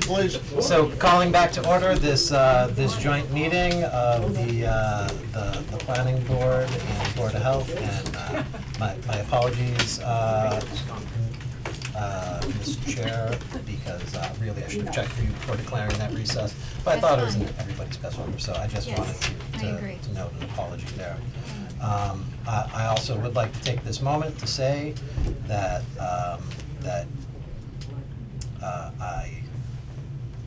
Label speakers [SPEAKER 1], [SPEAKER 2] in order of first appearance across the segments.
[SPEAKER 1] please.
[SPEAKER 2] So calling back to order this joint meeting of the planning board and Board of Health, and my apologies, Mr. Chair, because really I should have checked for you before declaring that recess, but I thought it was in everybody's best interest, so I just wanted to note an apology there. I also would like to take this moment to say that I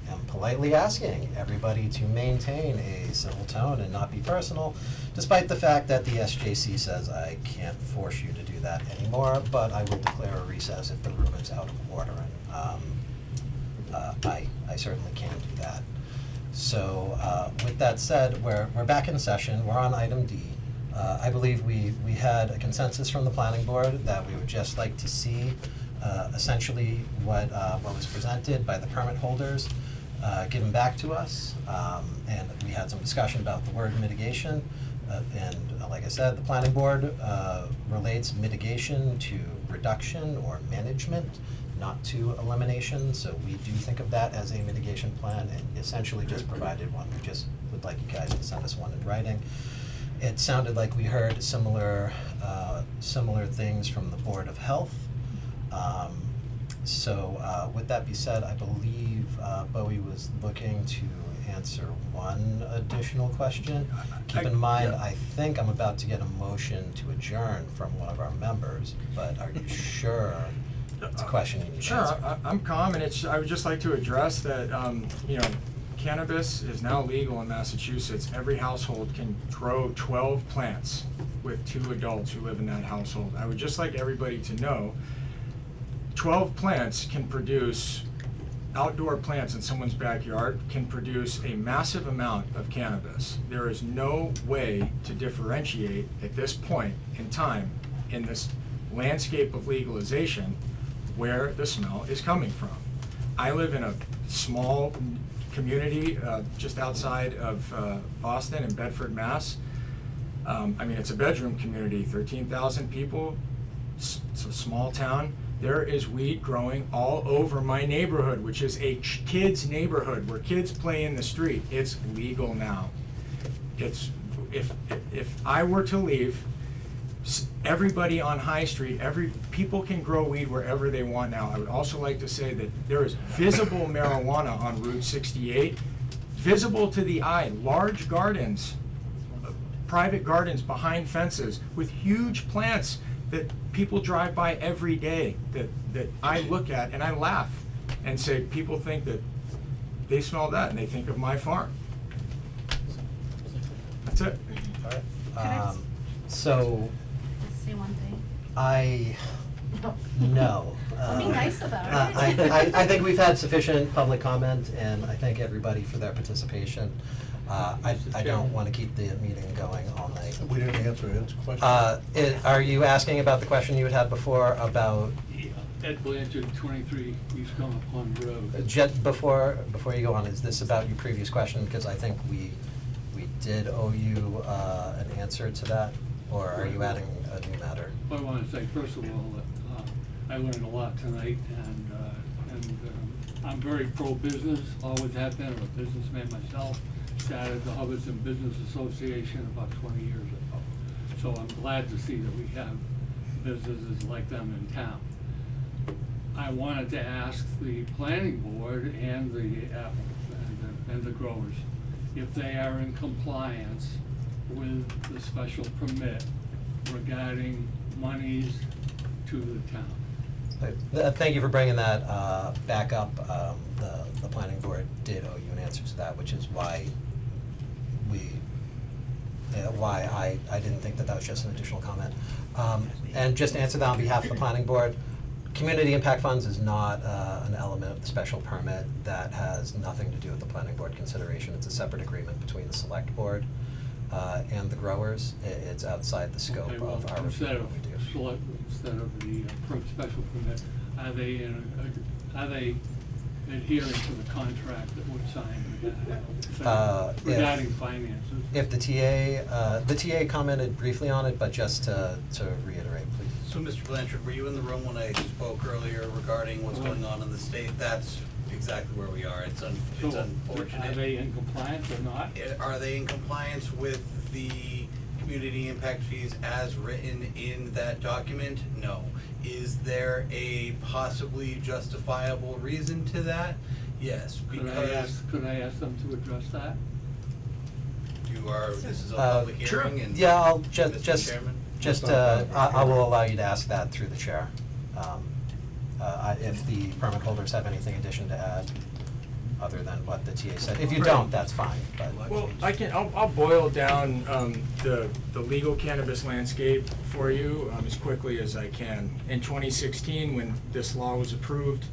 [SPEAKER 2] am politely asking everybody to maintain a civil tone and not be personal, despite the fact that the SJC says I can't force you to do that anymore, but I will declare a recess if the room is out of order, and I certainly can do that. So with that said, we're back in session. We're on item D. I believe we had a consensus from the planning board that we would just like to see essentially what was presented by the permit holders given back to us, and we had some discussion about the word mitigation, and like I said, the planning board relates mitigation to reduction or management, not to elimination, so we do think of that as a mitigation plan, and essentially just provided one. We just would like you guys to send us one in writing. It sounded like we heard similar things from the Board of Health. So with that being said, I believe Bowie was looking to answer one additional question. Keep in mind, I think I'm about to get a motion to adjourn from one of our members, but are you sure it's a question you need to answer?
[SPEAKER 3] Sure, I'm calm, and I would just like to address that, cannabis is now legal in Massachusetts. Every household can grow 12 plants with 2 adults who live in that household. I would just like everybody to know 12 plants can produce, outdoor plants in someone's backyard can produce a massive amount of cannabis. There is no way to differentiate at this point in time in this landscape of legalization where the smell is coming from. I live in a small community just outside of Boston in Bedford, Mass. It's a bedroom community, 13,000 people, it's a small town. There is weed growing all over my neighborhood, which is a kids' neighborhood where kids play in the street. It's legal now. It's if I were to leave, everybody on High Street, people can grow weed wherever they want now. I would also like to say that there is visible marijuana on Route 68, visible to the eye, large gardens, private gardens behind fences with huge plants that people drive by every day that I look at and I laugh and say, people think that they smell that and they think of my farm. That's it.
[SPEAKER 2] All right. So
[SPEAKER 4] Say one thing.
[SPEAKER 2] No.
[SPEAKER 4] Be nice about it.
[SPEAKER 2] I think we've had sufficient public comment, and I thank everybody for their participation. I don't want to keep the meeting going all night.
[SPEAKER 1] We didn't answer his question.
[SPEAKER 2] Are you asking about the question you had before about?
[SPEAKER 5] Ed Blanchard, 23 East Common Pond Road.
[SPEAKER 2] Jet, before you go on, is this about your previous question? Because I think we did owe you an answer to that, or are you adding a new matter?
[SPEAKER 5] I want to say, first of all, that I learned a lot tonight, and I'm very pro-business, always have been. I'm a businessman myself. Started the Hubbardston Business Association about 20 years ago. So I'm glad to see that we have businesses like them in town. I wanted to ask the planning board and the applicants and the growers if they are in compliance with the special permit regarding monies to the town.
[SPEAKER 2] Thank you for bringing that back up. The planning board did owe you an answer to that, which is why I didn't think that was just an additional comment. And just to answer that on behalf of the planning board, community impact funds is not an element of the special permit. That has nothing to do with the planning board consideration. It's a separate agreement between the select board and the growers. It's outside the scope of our review of what we do.
[SPEAKER 5] Instead of the special permit, are they adhering to the contract that was signed regarding finances?
[SPEAKER 2] If the TA commented briefly on it, but just to reiterate, please.
[SPEAKER 6] So, Mr. Blanchard, were you in the room when I spoke earlier regarding what's going on in the state? That's exactly where we are. It's
[SPEAKER 5] So,
[SPEAKER 6] unfortunate.
[SPEAKER 5] are they in compliance or not?
[SPEAKER 6] Are they in compliance with the community impact fees as written in that document? No. Is there a possibly justifiable reason to that? Yes, because
[SPEAKER 5] Could I ask them to address that?
[SPEAKER 6] this is a
[SPEAKER 2] Uh,
[SPEAKER 6] public hearing and.
[SPEAKER 2] Yeah, I'll
[SPEAKER 6] Mr.
[SPEAKER 2] just,
[SPEAKER 6] Chairman?
[SPEAKER 2] I will allow you to ask that through the chair. If the permit holders have anything addition to add, other than what the TA said. If you don't, that's fine, but.
[SPEAKER 3] Well, I'll boil down, the legal cannabis landscape for you, as quickly as I can. In 2016, when this law was approved,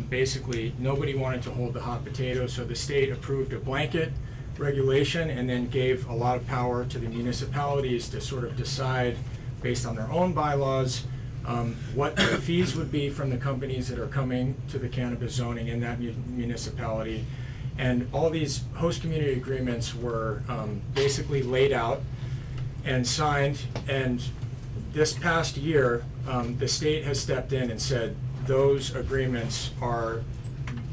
[SPEAKER 3] basically, nobody wanted to hold the hot potato, so the state approved a blanket regulation and then gave a lot of power to the municipalities to sort of decide, based on their own bylaws, what the fees would be from the companies that are coming to the cannabis zoning in that municipality. And all these host community agreements were basically laid out and signed. And this past year, the state has stepped in and said those agreements are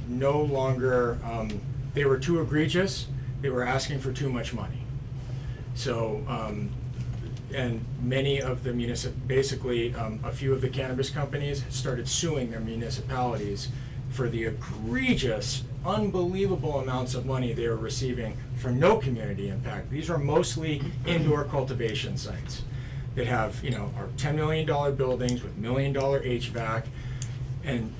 [SPEAKER 3] no longer, they were too egregious, they were asking for too much money. So, and many of the basically, a few of the cannabis companies started suing their municipalities for the egregious, unbelievable amounts of money they were receiving for no community impact. These are mostly indoor cultivation sites that have, are $10 million buildings with $1 million HVAC, and,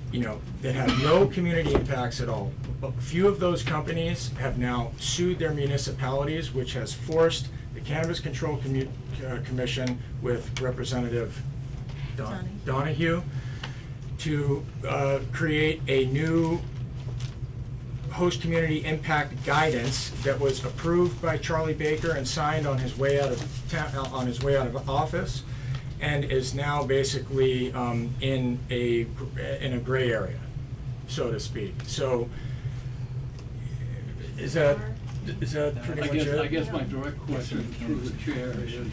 [SPEAKER 3] that have no community impacts at all. A few of those companies have now sued their municipalities, which has forced the Cannabis Control Commission with Representative Donahue to create a new host community impact guidance that was approved by Charlie Baker and signed on his way out of office, and is now basically in a gray area, so to speak. So is that pretty much it?
[SPEAKER 5] I guess my direct question through the chair is,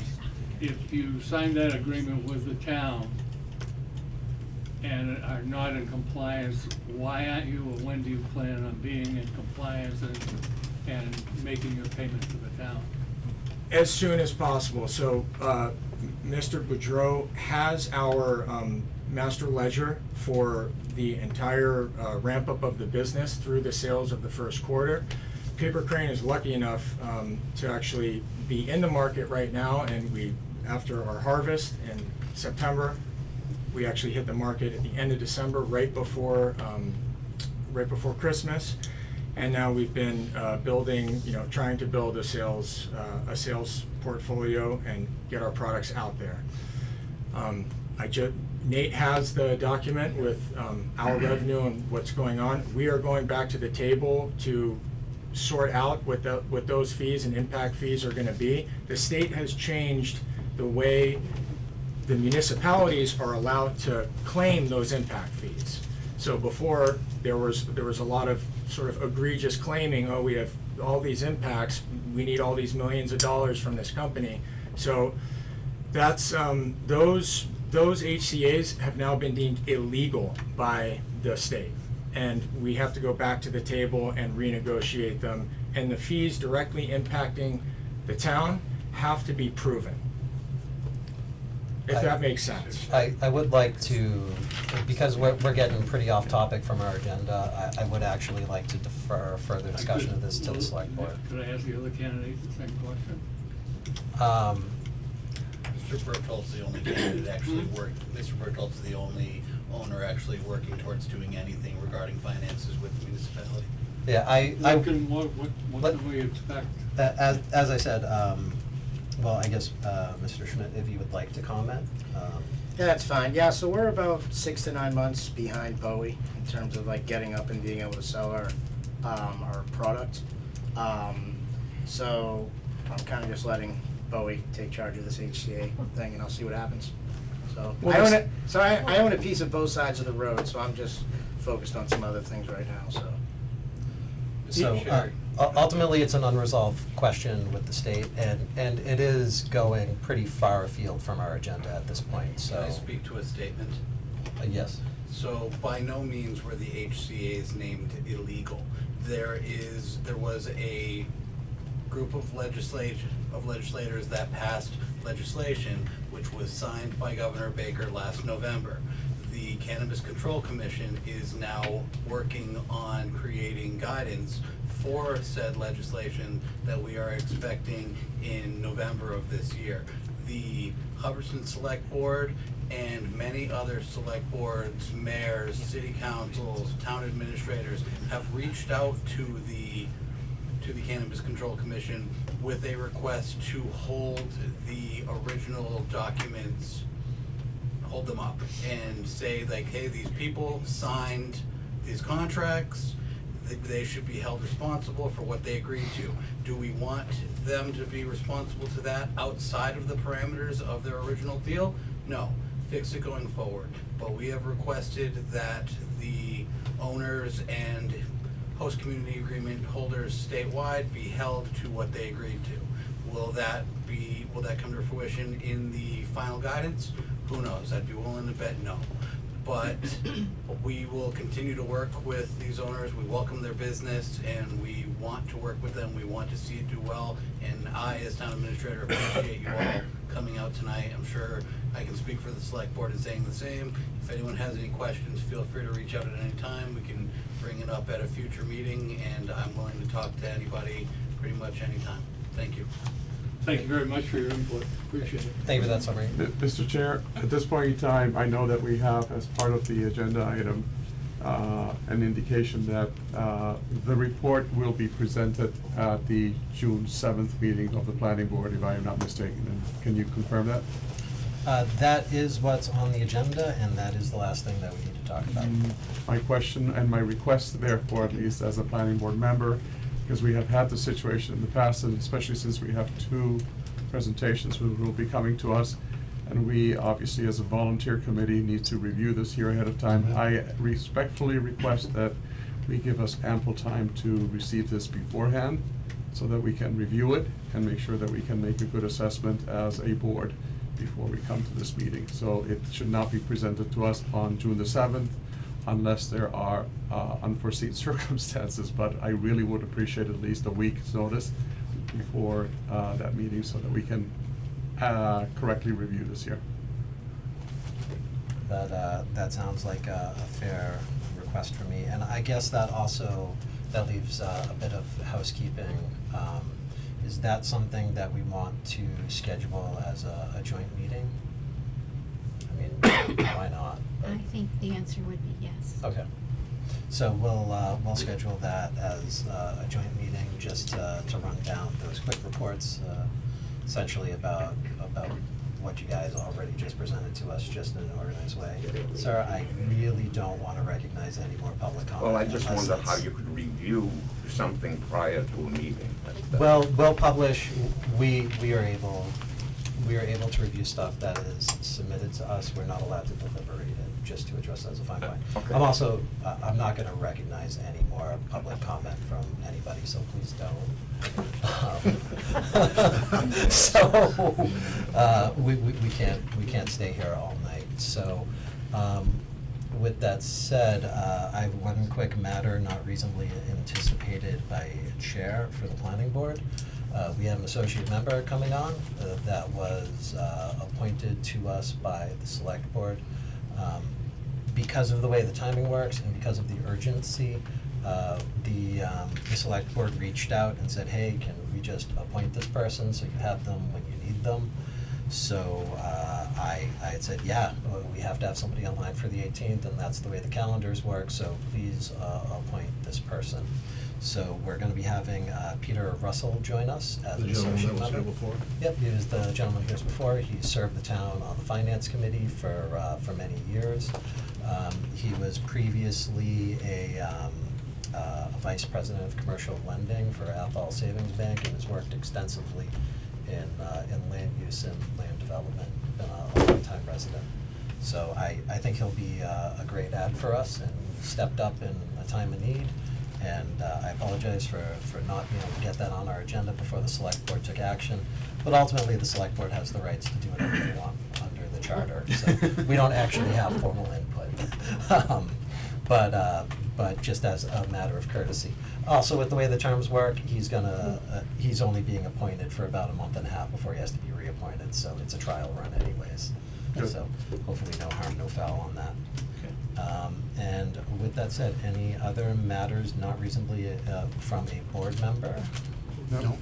[SPEAKER 5] if you sign that agreement with the town and are not in compliance, why aren't you, or when do you plan on being in compliance and making your payment to the town?
[SPEAKER 3] As soon as possible. So, Mr. Boudreau has our master ledger for the entire ramp-up of the business through the sales of the first quarter. Paper Crane is lucky enough to actually be in the market right now, and after our harvest in September, we actually hit the market at the end of December, right before Christmas. And now we've been building, trying to build a sales portfolio and get our products out there. Nate has the document with our revenue and what's going on. We are going back to the table to sort out what those fees and impact fees are going to be. The state has changed the way the municipalities are allowed to claim those impact fees. So before, there was a lot of sort of egregious claiming, oh, we have all these impacts, we need all these millions of dollars from this company. So that's, those HCAs have now been deemed illegal by the state. And we have to go back to the table and renegotiate them. And the fees directly impacting the town have to be proven. If that makes sense.
[SPEAKER 2] I would like to, because we're getting pretty off topic from our agenda, I would actually like to defer further discussion of this to the select board.
[SPEAKER 5] Could I ask the other candidates the same question?
[SPEAKER 6] Mr. Bertolt's the only candidate actually Mr. Bertolt's the only owner actually working towards doing anything regarding finances with the municipality.
[SPEAKER 2] Yeah,
[SPEAKER 5] What can we expect?
[SPEAKER 2] as I said, well, I guess, Mr. Schmidt, if you would like to comment.
[SPEAKER 7] Yeah, that's fine. Yeah, so we're about 6 to 9 months behind Bowie in terms of like getting up and being able to sell our product. So I'm kind of just letting Bowie take charge of this HCA thing, and I'll see what happens. So
[SPEAKER 3] Well,
[SPEAKER 7] I own
[SPEAKER 3] this-
[SPEAKER 7] it. So I own a piece of both sides of the road. So I'm just focused on some other things right now. So.
[SPEAKER 2] So,
[SPEAKER 6] Sure.
[SPEAKER 2] ultimately, it's an unresolved question with the state, and it is going pretty far afield from our agenda at this point, so.
[SPEAKER 6] Can I speak to a statement?
[SPEAKER 2] Yes.
[SPEAKER 6] So by no means were the HCA's named illegal. There was a group of legislators that passed legislation which was signed by Governor Baker last November. The Cannabis Control Commission is now working on creating guidance for said legislation that we are expecting in November of this year. The Hubbardston Select Board and many other select boards, mayors, city councils, town administrators have reached out to the Cannabis Control Commission with a request to hold the original documents, hold them up and say like, hey, these people signed these contracts, they should be held responsible for what they agreed to. Do we want them to be responsible to that outside of the parameters of their original deal? No, fix it going forward. But we have requested that the owners and host community agreement holders statewide be held to what they agreed to. Will that come to fruition in the final guidance? Who knows? I'd be willing to bet no. But we will continue to work with these owners. We welcome their business and we want to work with them. We want to see it do well. And I, as town administrator, appreciate you all coming out tonight. I'm sure I can speak for the select board in saying the same. If anyone has any questions, feel free to reach out at any time. We can bring it up at a future meeting, and I'm willing to talk to anybody pretty much anytime. Thank you.
[SPEAKER 5] Thank you very much for your input, appreciate it.
[SPEAKER 2] Thank you for that summary.
[SPEAKER 8] Mr. Chair, at this point in time, I know that we have, as part of the agenda item, an indication that the report will be presented at the June 7th meeting of the planning board, if I am not mistaken. And can you confirm that?
[SPEAKER 2] That is what's on the agenda, and that is the last thing that we need to talk about.
[SPEAKER 8] My question and my request, therefore, at least as a planning board member, because we have had the situation in the past, and especially since we have 2 presentations which will be coming to us, and we obviously, as a volunteer committee, need to review this here ahead of time. I respectfully request that we give us ample time to receive this beforehand, so that we can review it and make sure that we can make a good assessment as a board before we come to this meeting. So it should not be presented to us on June the 7th, unless there are unforeseen circumstances, but I really would appreciate at least a week's notice before that meeting so that we can correctly review this here.
[SPEAKER 2] That sounds like a fair request for me, and I guess that leaves a bit of housekeeping. Is that something that we want to schedule as a joint meeting? I mean, why not? But-
[SPEAKER 4] I think the answer would be yes.
[SPEAKER 2] Okay, so we'll schedule that as a joint meeting, just to run down those quick reports, essentially about what you guys already just presented to us, just in an organized way. Sir, I really don't wanna recognize any more public comment.
[SPEAKER 9] Well, I just
[SPEAKER 2] unless
[SPEAKER 9] wonder how
[SPEAKER 2] it's-
[SPEAKER 9] you could review something prior to a meeting.
[SPEAKER 2] Well, we'll publish, we are able to review stuff that is submitted to us. We're not allowed to deliberate it, just to address that as a fine point.
[SPEAKER 9] Okay.
[SPEAKER 2] I'm also, I'm not gonna recognize any more public comment from anybody, so please don't. So, we can't stay here all night, so, with that said, I have one quick matter not reasonably anticipated by a chair for the planning board. We have an associate member coming on that was appointed to us by the select board. Because of the way the timing works and because of the urgency, the select board reached out and said, hey, can we just appoint this person so you have them when you need them? So I had said, yeah, we have to have somebody online for the 18th, and that's the way the calendars work, so please appoint this person. So we're gonna be having Peter Russell join us as an associate member.
[SPEAKER 1] The gentleman that was here before?
[SPEAKER 2] Yep, he was the gentleman here before. He served the town on the finance committee for many years. He was previously a vice president of commercial lending for Athol Savings Bank and has worked extensively in land use and land development, been a long-time resident. So I think he'll be a great add for us and stepped up in a time of need. And I apologize for not being able to get that on our agenda before the select board took action. But ultimately, the select board has the rights to do whatever they want under the charter, so we don't actually have formal input But just as a matter of courtesy. Also, with the way the terms work, he's he's only being appointed for about a month and a half before he has to be reappointed, so it's a trial run anyways.
[SPEAKER 8] Good.
[SPEAKER 2] So hopefully no harm, no foul on that. And with that said, any other matters not reasonably, from a board member?
[SPEAKER 8] No?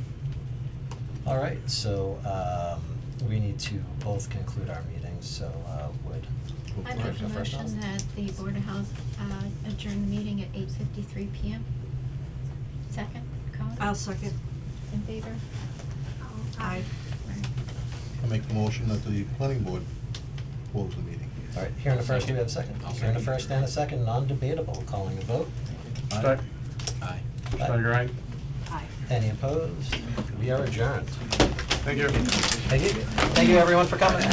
[SPEAKER 2] All right, so, we need to both conclude our meetings, so, would.
[SPEAKER 4] I make a motion that the Board of Health adjourn the meeting at 8:53 PM. Second, Colin?
[SPEAKER 10] I'll second.
[SPEAKER 4] In favor?
[SPEAKER 10] Aye.
[SPEAKER 4] Right.
[SPEAKER 1] I make the motion that the planning board close the meeting.
[SPEAKER 2] All right, here in the first, do we have a second? Here in the first and a second, non-debatable, calling a vote.
[SPEAKER 8] Steiger
[SPEAKER 1] Aye.
[SPEAKER 8] aye?
[SPEAKER 10] Aye.
[SPEAKER 2] Any opposed? We are adjourned.
[SPEAKER 8] Thank you.
[SPEAKER 2] Thank you, everyone, for coming.